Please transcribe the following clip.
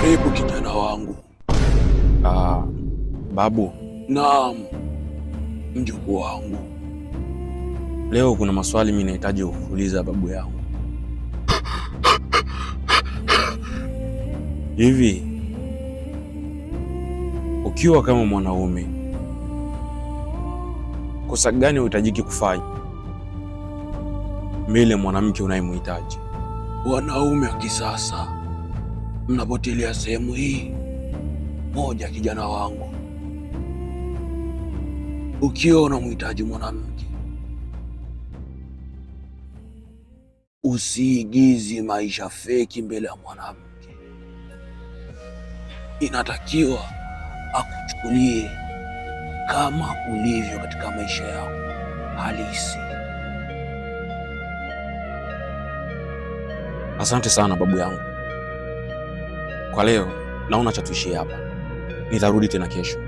Karibu kijana wangu. Babu. Naam, mjukuu wangu. Leo kuna maswali mimi nahitaji kuuliza babu yangu. Hivi ukiwa kama mwanaume, kosa gani uhitajiki kufanya mbele mwanamke unayemhitaji? Wanaume wa kisasa mnapotelea sehemu hii moja, kijana wangu. Ukiwa unamhitaji mwanamke, usiigizi maisha feki mbele ya mwanamke. Inatakiwa akuchukulie kama ulivyo katika maisha yako halisi. Asante sana babu yangu. Kwa leo naona cha tuishie hapa. Nitarudi tena kesho.